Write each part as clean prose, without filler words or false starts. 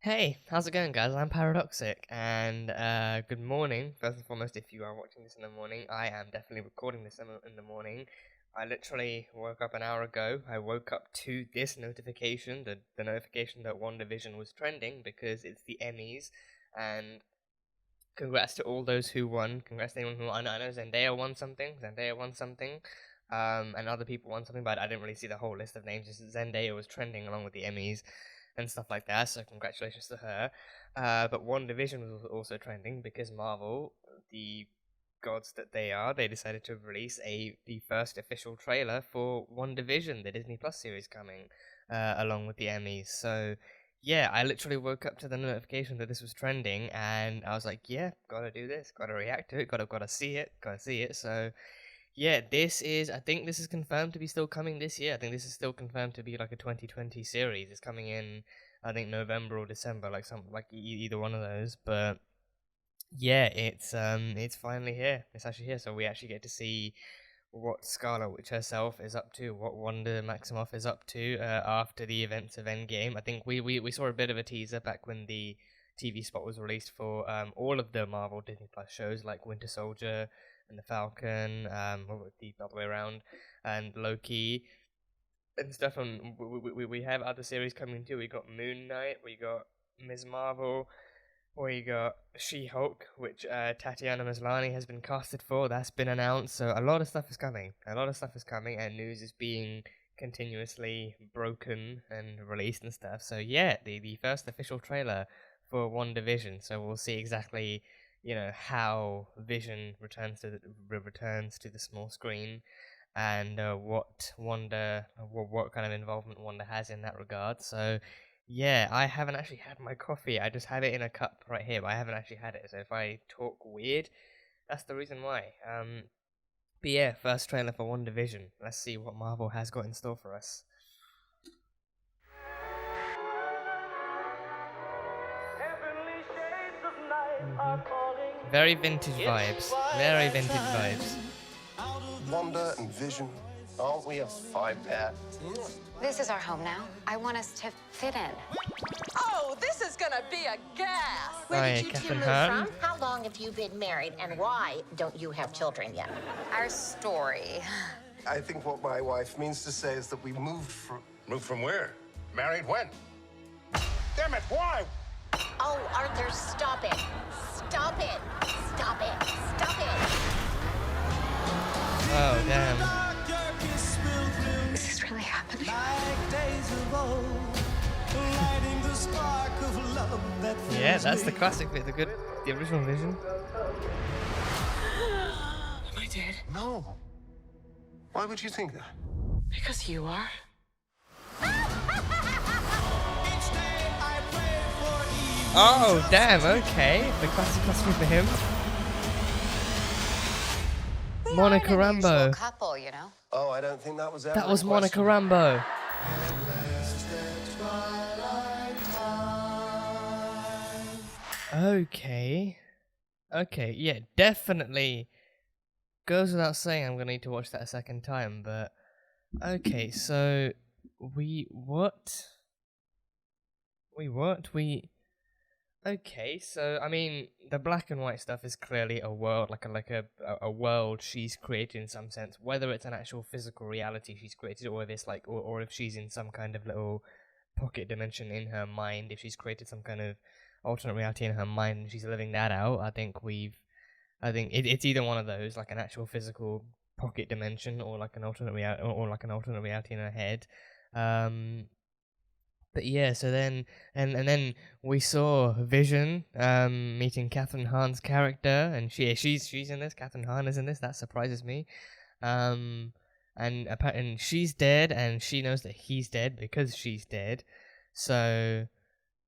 Hey, how's it going, guys? I'm Paradoxic, and good morning. First and foremost, if you are watching this in the morning, I am definitely recording this in the morning. I literally woke up an hour ago. I woke up to this notification, the notification that WandaVision was trending because it's the Emmys, and congrats to all those who won. Congrats to anyone who won. I know Zendaya won something. And other people won something, but I didn't really see the whole list of names. Just Zendaya was trending along with the Emmys and stuff like that. So congratulations to her. But WandaVision was also trending because Marvel, the gods that they are, they decided to release the first official trailer for WandaVision, the Disney Plus series coming along with the Emmys. So yeah, I literally woke up to the notification that this was trending, and I was like, yeah, gotta do this, gotta react to it, gotta see it, gotta see it. So yeah, I think this is confirmed to be still coming this year. I think this is still confirmed to be like a 2020 series. It's coming in, I think, November or December, either one of those. But yeah, it's finally here. It's actually here, so we actually get to see what Scarlet Witch herself is up to, what Wanda Maximoff is up to after the events of Endgame. I think we saw a bit of a teaser back when the TV spot was released for all of the Marvel Disney Plus shows like Winter Soldier and the Falcon, or the other way around, and Loki and stuff. And we have other series coming too. We got Moon Knight, we got Ms. Marvel, we got She-Hulk, which Tatiana Maslany has been casted for. That's been announced. So a lot of stuff is coming. And news is being continuously broken and released and stuff. So yeah, the first official trailer for WandaVision. So we'll see exactly, how Vision returns to the small screen, and what kind of involvement Wanda has in that regard. So yeah, I haven't actually had my coffee. I just have it in a cup right here, but I haven't actually had it. So if I talk weird, that's the reason why. But yeah, first trailer for WandaVision. Let's see what Marvel has got in store for us. Very vintage vibes. Very vintage vibes. Wanda and Vision, aren't we a five-pair? This is our home now. I want us to fit in. Oh, this is gonna be a gas! Where did you two move from? How long have you been married, and why don't you have children yet? Our story. I think what my wife means to say is that we moved from... Moved from where? Married when? Damn it, why? Oh, Arthur, stop it. Stop it. Stop it. Stop it. Oh, damn. Is this really happening? Yeah, that's the classic bit, the original Vision. Am I dead? No. Why would you think that? Because you are. Oh, damn, okay. The classic costume for him. Monica Rambeau. Couple, you know. Oh, I don't think that was ever That was the Monica question. Rambeau. Okay. Okay, yeah, definitely goes without saying I'm gonna need to watch that a second time, but okay, so okay, so I mean the black and white stuff is clearly a world, a world she's created in some sense, whether it's an actual physical reality she's created or if it's or if she's in some kind of little pocket dimension in her mind, if she's created some kind of alternate reality in her mind and she's living that out. I think it's either one of those, like an actual physical pocket dimension or like an alternate reality in her head. But yeah, so then and then we saw Vision meeting Catherine Hahn's character, and she's in this. Catherine Hahn is in this. That surprises me. And she's dead, and she knows that he's dead because she's dead. So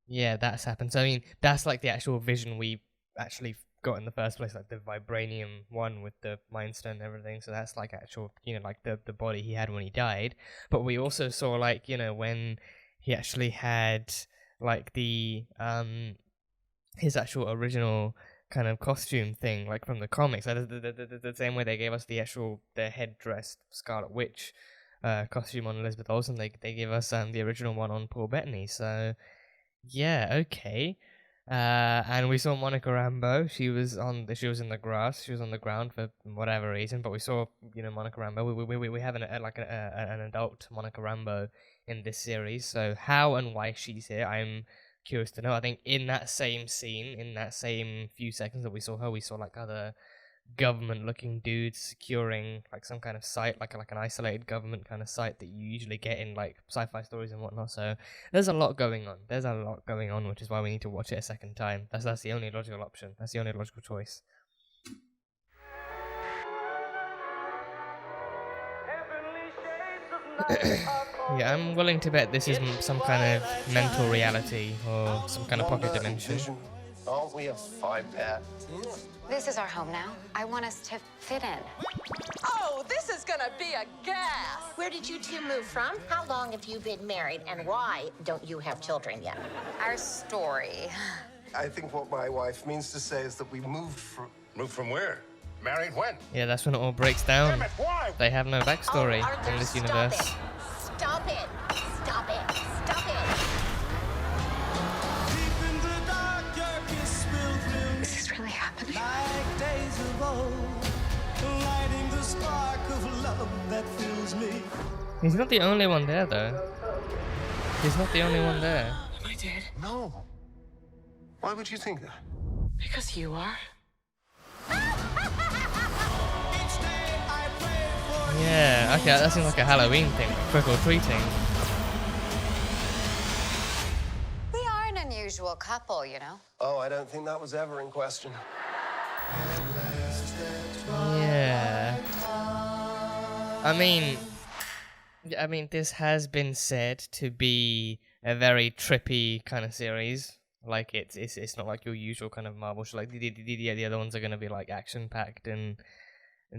yeah, that's happened. So I mean, that's like the actual Vision we actually got in the first place, like the vibranium one with the Mind Stone and everything. So that's like actual, like the body he had when he died. But we also saw like, when he actually had like the his actual original kind of costume thing, like from the comics, like the same way they gave us the headdress Scarlet Witch costume on Elizabeth Olsen, they gave us the original one on Paul Bettany. So yeah, okay. And we saw Monica Rambeau. She was in the grass. She was on the ground for whatever reason. But we saw, Monica Rambeau. We have an adult Monica Rambeau in this series. So how and why she's here, I'm curious to know. I think in that same scene, in that same few seconds that we saw her, we saw like other government-looking dudes securing like some kind of site, like an isolated government kind of site that you usually get in like sci-fi stories and whatnot. So there's a lot going on. There's a lot going on, which is why we need to watch it a second time. That's the only logical option. That's the only logical choice. Yeah, I'm willing to bet this is some kind of mental reality or some kind of pocket Wanda and dimension. Vision, aren't we a five-pair? This is our home now. I want us to fit in. Oh, this is gonna be a gas. Where did you two move from? How long have you been married? And why don't you have children yet? Our story. I think what my wife means to say is that we moved from... Moved from where? Married when? Yeah, that's when it all breaks down. Damn it, why? They have no backstory Arthur, in this stop universe. it. Stop it. Stop it. Stop it. This is really happening. He's not the only one there, though. He's not the only one there. I did? No. Why would you think that? Because you are. Yeah, okay, that seems like a Halloween thing, like trick or treating. We are an unusual couple, you know. Oh, I don't think that was ever in question. Yeah. I mean, this has been said to be a very trippy kind of series. Like it's not like your usual kind of Marvel show. Like the other ones are gonna be like action packed and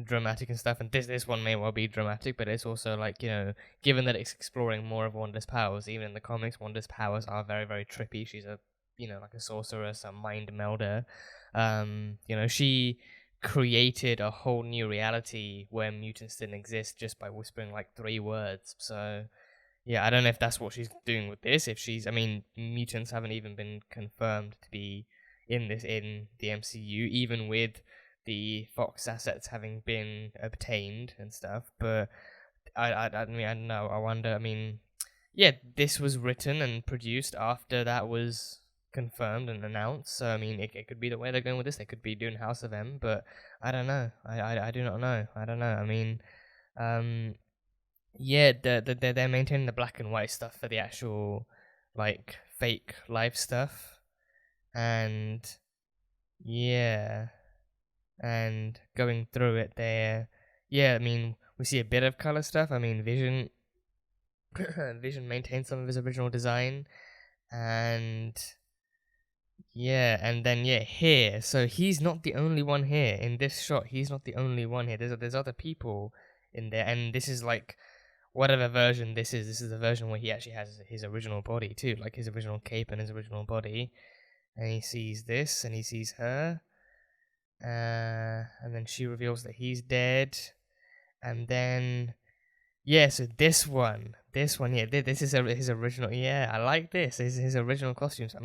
dramatic and stuff. And this one may well be dramatic, but it's also like, given that it's exploring more of Wanda's powers, even in the comics, Wanda's powers are very, very trippy. She's a like a sorceress, a mind melder. She created a whole new reality where mutants didn't exist just by whispering like 3 words. So yeah, I don't know if that's what she's doing with this. Mutants haven't even been confirmed to be in the MCU, even with the Fox assets having been obtained and stuff. But I don't know. I wonder. Yeah, this was written and produced after that was confirmed and announced. So it could be the way they're going with this. They could be doing House of M, but I don't know. I do not know. I don't know. Yeah, they're maintaining the black and white stuff for the actual like fake live stuff, and yeah, and going through it there, yeah, we see a bit of color stuff. Vision Vision maintains some of his original design, and yeah, and then here, so he's not the only one here in this shot. He's not the only one here. There's other people in there, and this is like whatever version this is. This is the version where he actually has his original body too, like his original cape and his original body. And he sees this, and he sees her, and then she reveals that he's dead, and then so this one, this is his original. Yeah, I like this. This is his original costumes.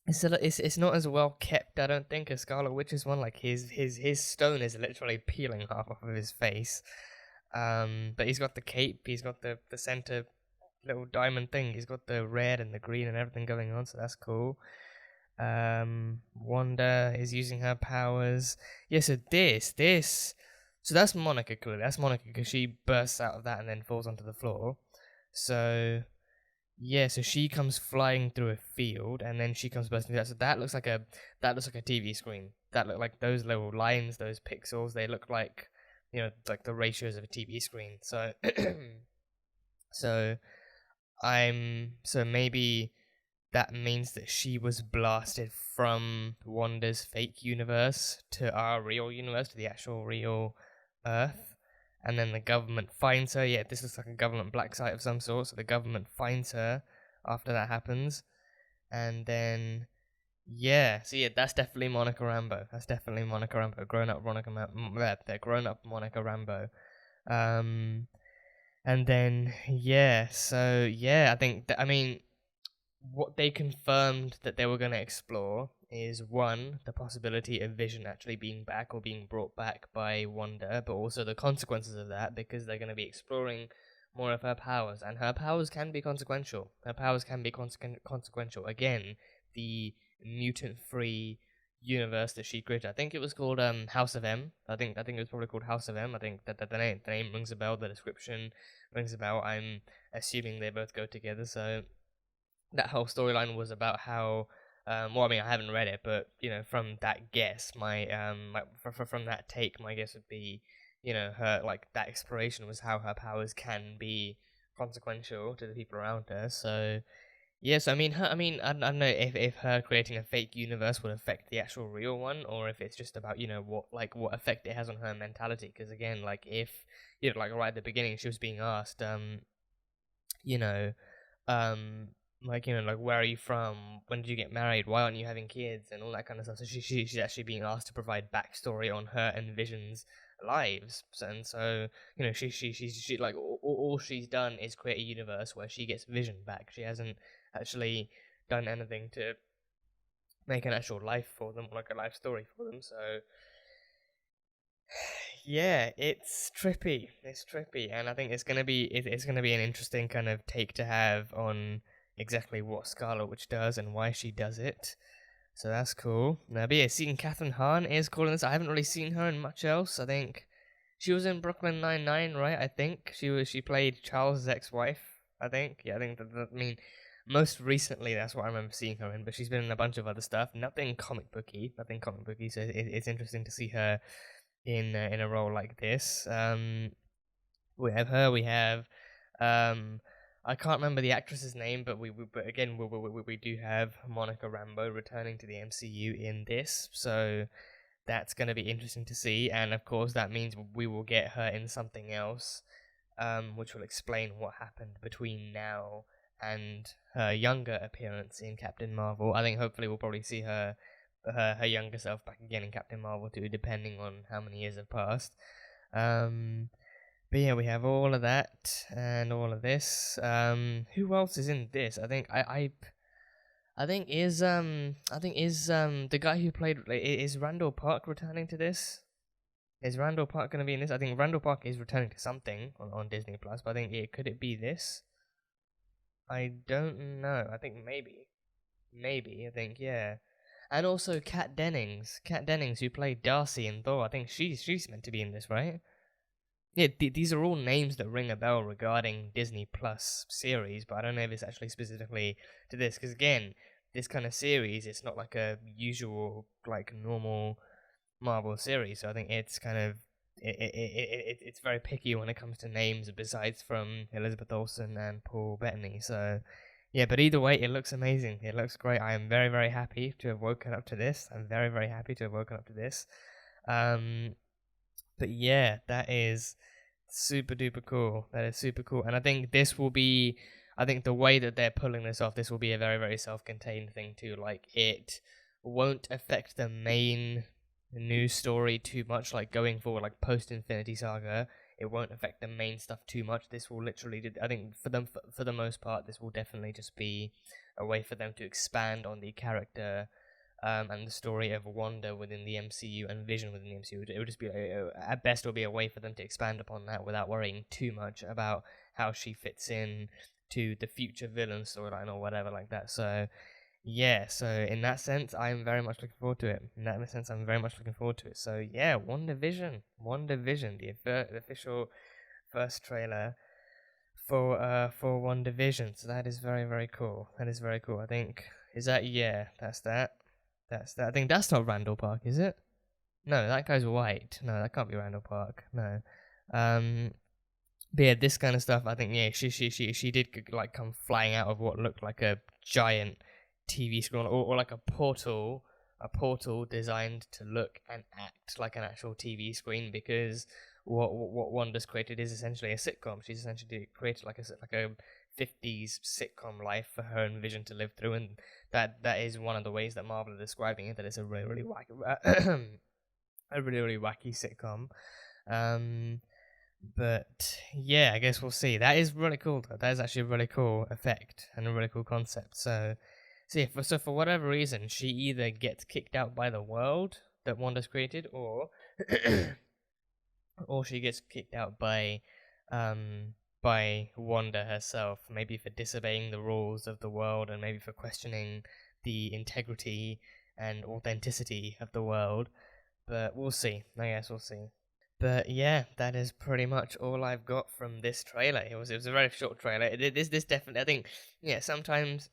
It's not as well kept, I don't think, as Scarlet Witch's one. Like his stone is literally peeling half off of his face. But he's got the cape. He's got the center little diamond thing. He's got the red and the green and everything going on. So that's cool. Wanda is using her powers. Yeah. So so that's Monica. Clearly, that's Monica because she bursts out of that and then falls onto the floor. So. Yeah, so she comes flying through a field, and then she comes bursting through that. So that looks like a TV screen. That look like those little lines, those pixels. They look like like the ratios of a TV screen. So, so maybe that means that she was blasted from Wanda's fake universe to our real universe, to the actual real Earth. And then the government finds her. Yeah, this looks like a government black site of some sort. So the government finds her after that happens. And then, that's definitely Monica Rambeau. That's definitely Monica Rambeau. Grown-up Monica Rambeau. And then, I think, what they confirmed that they were going to explore is, one, the possibility of Vision actually being back or being brought back by Wanda, but also the consequences of that, because they're going to be exploring more of her powers, and her powers can be consequential. Her powers can be consequential. Again, the mutant-free universe that she created. I think it was called House of M. I think it was probably called House of M. I think that the name rings a bell. The description rings a bell. I'm assuming they both go together. So that whole storyline was about how. Well, I mean, I haven't read it, but from that guess, from that take, my guess would be, her like that exploration was how her powers can be consequential to the people around her. So yes, I mean, I don't know if her creating a fake universe would affect the actual real one, or if it's just about what effect it has on her mentality. Because again, like if like right at the beginning, she was being asked, like where are you from? When did you get married? Why aren't you having kids? And all that kind of stuff. So she's actually being asked to provide backstory on her and Vision's lives. And so she like all she's done is create a universe where she gets Vision back. She hasn't actually done anything to make an actual life for them, like a life story for them. So yeah, it's trippy. And I think it's gonna be an interesting kind of take to have on exactly what Scarlet Witch does and why she does it. So that's cool. Now, but yeah, seeing Catherine Hahn is cool in this. I haven't really seen her in much else. I think she was in Brooklyn Nine-Nine, right? I think she played Charles' ex-wife. I think. Yeah, I think I mean, most recently that's what I remember seeing her in. But she's been in a bunch of other stuff. Nothing comic booky. So it's interesting to see her in a role like this. We have her. We have I can't remember the actress's name, but we do have Monica Rambeau returning to the MCU in this, so that's going to be interesting to see. And of course, that means we will get her in something else, which will explain what happened between now and her younger appearance in Captain Marvel. I think hopefully we'll probably see her younger self back again in Captain Marvel too, depending on how many years have passed. But yeah, we have all of that and all of this. Who else is in this? I think is the guy who played is Randall Park returning to this? Is Randall Park going to be in this? I think Randall Park is returning to something on Disney Plus, but I think could it be this? I don't know. I think maybe. I think yeah. And also Kat Dennings, who played Darcy in Thor. I think she's meant to be in this, right? Yeah, these are all names that ring a bell regarding Disney Plus series, but I don't know if it's actually specifically to this, because again, this kind of series, it's not like a usual, like, normal Marvel series, so I think it's kind of, it's very picky when it comes to names, besides from Elizabeth Olsen and Paul Bettany, so, yeah, but either way, it looks amazing, it looks great. I am very, very happy to have woken up to this. But yeah, that is super duper cool. And I think this will be, the way that they're pulling this off, this will be a very, very self-contained thing too. Like, it won't affect the main news story too much, like going forward, like post-Infinity Saga. It won't affect the main stuff too much. This will literally, I think for them, for the most part, this will definitely just be a way for them to expand on the character and the story of Wanda within the MCU and Vision within the MCU. It would just be, at best, it will be a way for them to expand upon that without worrying too much about how she fits in to the future villain storyline or whatever like that. So, yeah, so in that sense, I'm very much looking forward to it. So, yeah, WandaVision, the official first trailer for WandaVision. So that is very, very cool. I think, that's that. I think that's not Randall Park, is it? No, that guy's white. No, that can't be Randall Park. No. But yeah, this kind of stuff, I think, yeah, she did like come flying out of what looked like a giant TV screen, or like a portal designed to look and act like an actual TV screen, because what Wanda's created is essentially a sitcom. She's essentially created like a 50s sitcom life for her and Vision to live through, and that is one of the ways that Marvel are describing it, that it's a really wacky, a really wacky sitcom. But yeah, I guess we'll see. That is really cool though. That is actually a really cool effect and a really cool concept. So see, so for whatever reason, she either gets kicked out by the world that Wanda's created, or or she gets kicked out by Wanda herself, maybe for disobeying the rules of the world and maybe for questioning the integrity and authenticity of the world. But we'll see. I guess we'll see. But yeah, that is pretty much all I've got from this trailer. It was a very short trailer. This definitely, I think, yeah, sometimes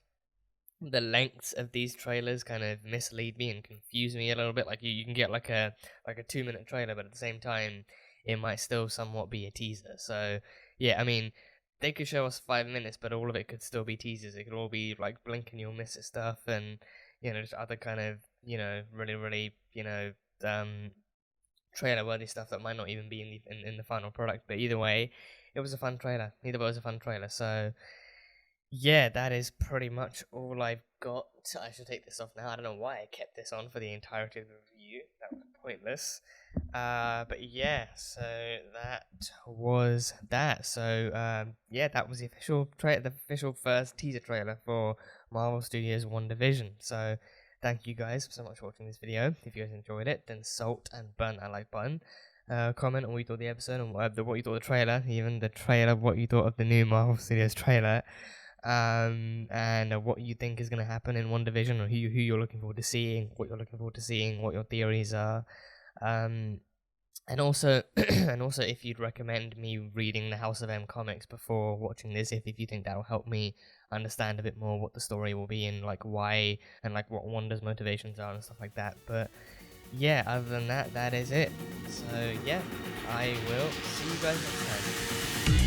the lengths of these trailers kind of mislead me and confuse me a little bit. Like you can get like a 2-minute trailer, but at the same time, it might still somewhat be a teaser. So yeah, I mean, they could show us 5 minutes, but all of it could still be teasers. It could all be like blink and you'll miss it stuff, and just other kind of really trailer worthy stuff that might not even be in the final product. But either way, it was a fun trailer. Either way, it was a fun trailer. So yeah, that is pretty much all I've got. I should take this off now. I don't know why I kept this on for the entirety of the review. That was pointless. But yeah, so that was that. So yeah, that was the official first teaser trailer for Marvel Studios' WandaVision. So thank you guys so much for watching this video. If you guys enjoyed it, then salt and burn that like button. Comment on what you thought of the episode and what you thought of the trailer, even the trailer, what you thought of the new Marvel Studios trailer. And what you think is going to happen in WandaVision, or who you're looking forward to seeing, what you're looking forward to seeing, what your theories are. And also if you'd recommend me reading the House of M comics before watching this, if you think that'll help me understand a bit more what the story will be and like why and like what Wanda's motivations are and stuff like that. But yeah, other than that, that is it. So yeah, I will see you guys next time.